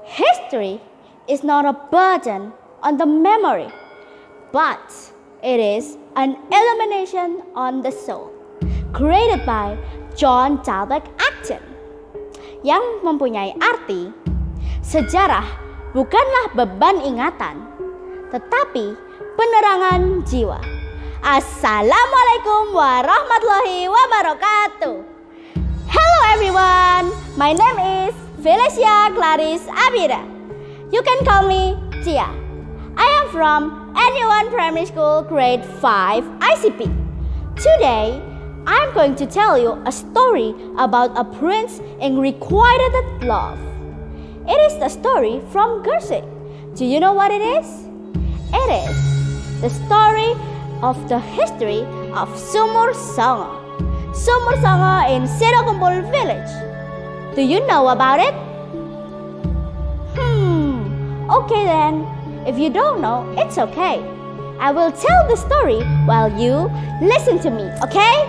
History is not a burden on the memory, but it is an illumination on the soul, created by John Dalbeck Acton, yang mempunyai arti, sejarah bukanlah beban ingatan, tetapi penerangan jiwa. Assalamualaikum warahmatullahi wabarakatuh. Hello everyone, my name is Felecia Claryce Abida. You can call me Tia. I am from NU1 Primary School Grade 5 ICP. Today, I am going to tell you a story about a prince in requited love. It is the story from Gresik. Do you know what it is? It is the story of the history of Sumur Songo. Sumur Songo in Sidokumpul village. Do you know about it? Okay then. If you don't know, it's okay. I will tell the story while you listen to me, okay?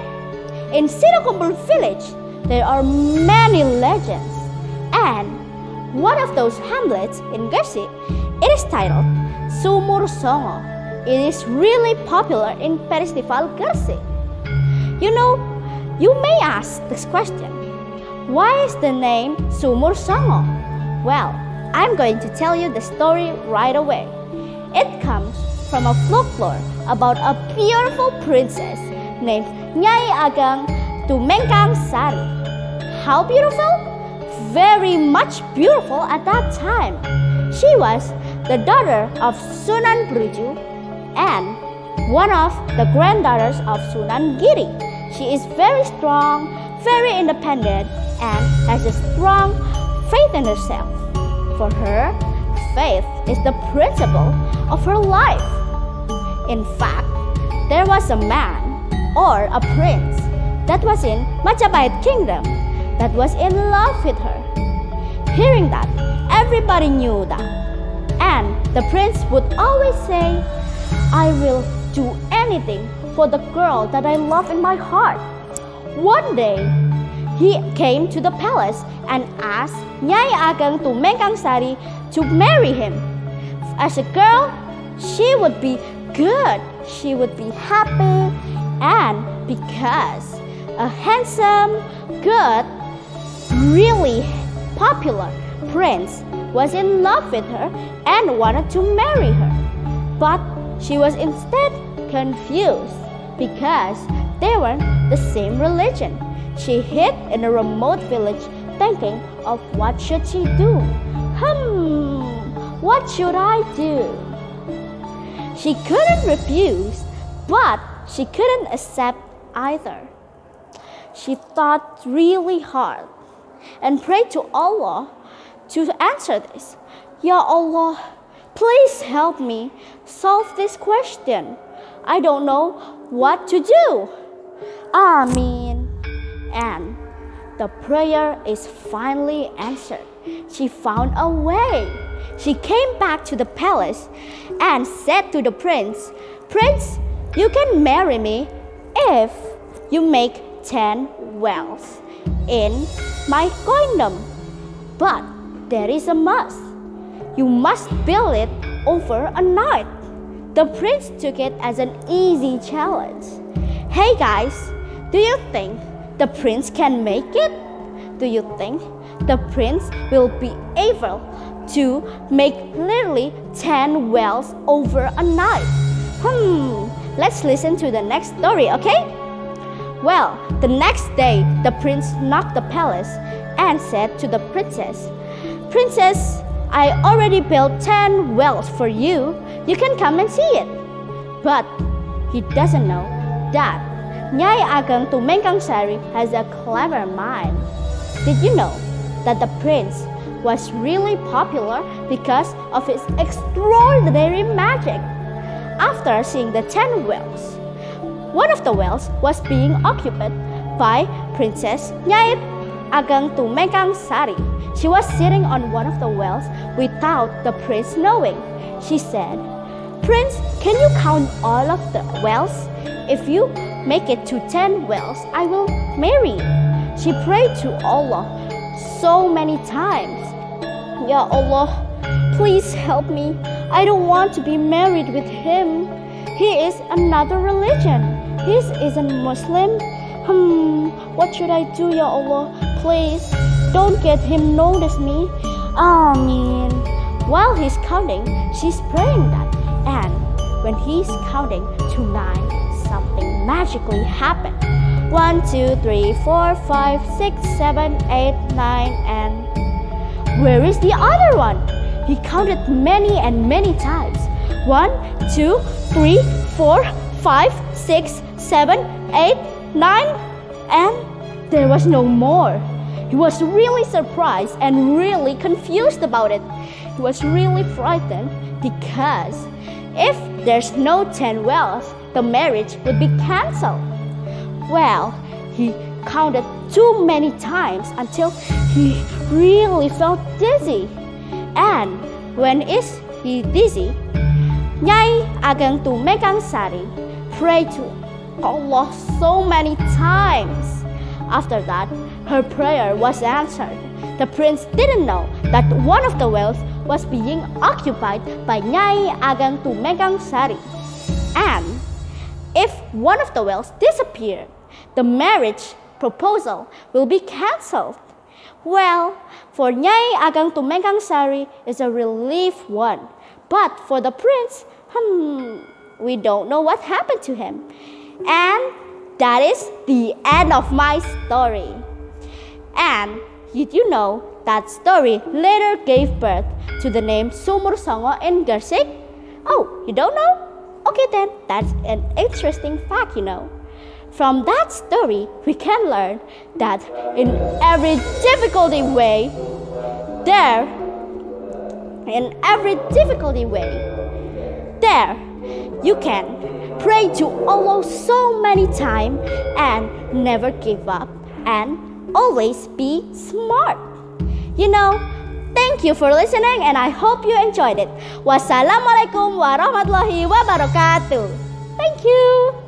In Sidokumpul village, there are many legends. And one of those hamlets in Gresik, it is titled Sumur Songo. It is really popular in Festival Gresik. You know, you may ask this question, why is the name Sumur Songo? Well, I'm going to tell you the story right away. It comes from a folklore about a beautiful princess named Nyai Ageng Tumengkang Sari. How beautiful? Very much beautiful at that time. She was the daughter of Sunan Bruju and one of the granddaughters of Sunan Giri. She is very strong, very independent, and has a strong faith in herself. For her, faith is the principle of her life. In fact, there was a man or a prince that was in Majapahit kingdom that was in love with her. Hearing that, everybody knew that. And the prince would always say, I will do anything for the girl that I love in my heart. One day, he came to the palace and asked Nyai Ageng Tumengkang Sari to marry him. As a girl, she would be good, she would be happy, and because a handsome, good, really popular prince was in love with her and wanted to marry her. But she was instead confused because they weren't the same religion. She hid in a remote village thinking of what should she do. What should I do? She couldn't refuse, but she couldn't accept either. She thought really hard and prayed to Allah to answer this. Ya Allah, please help me solve this question. I don't know what to do. Amin. And the prayer is finally answered. She found a way. She came back to the palace and said to the prince, Prince, you can marry me if you make 10 wells in my kingdom. But there is a must. You must build it over a night. The prince took it as an easy challenge. Hey guys, do you think the prince can make it? Do you think the prince will be able to make literally 10 wells over a night? Let's listen to the next story, okay? Well, the next day, the prince knocked the palace and said to the princess, Princess, I already built 10 wells for you. You can come and see it. But he doesn't know that Nyai Ageng Tumengkang Sari has a clever mind. Did you know that the prince was really popular because of his extraordinary magic? After seeing the 10 wells, one of the wells was being occupied by Princess Nyai Ageng Tumengkang Sari. She was sitting on one of the wells without the prince knowing. She said, Prince, can you count all of the wells? If you make it to 10 wells, I will marry you. She prayed to Allah so many times. Ya Allah, please help me. I don't want to be married with him. He is another religion. He isn't Muslim. What should I do, Ya Allah? Please, don't get him notice me. Ameen. While he's counting, she's praying that. And when he's counting to 9, something magically happened. 1, 2, 3, 4, 5, 6, 7, 8, 9, and where is the other one? He counted many and many times. 1, 2, 3, 4, 5, 6, 7, 8, 9, and there was no more. He was really surprised and really confused about it. He was really frightened because if there's no 10 wells, the marriage would be cancelled. Well, he counted too many times until he really felt dizzy. And when is he dizzy, Nyai Ageng Tumegang Sari prayed to Allah so many times. After that, her prayer was answered. The prince didn't know that one of the wells was being occupied by Nyai Ageng Tumegang Sari. And if one of the wells disappeared, the marriage proposal will be cancelled. Well, for Nyai Ageng Tumegang Sari is a relief one. But for the prince, we don't know what happened to him. And that is the end of my story. And did you know that story later gave birth to the name Sumur Songo in Gresik? Oh, you don't know? Okay then, that's an interesting fact, you know. From that story, we can learn that in every difficulty way, you can pray to Allah so many times and never give up and always be smart. You know, thank you for listening and I hope you enjoyed it. Wassalamualaikum warahmatullahi wabarakatuh. Thank you.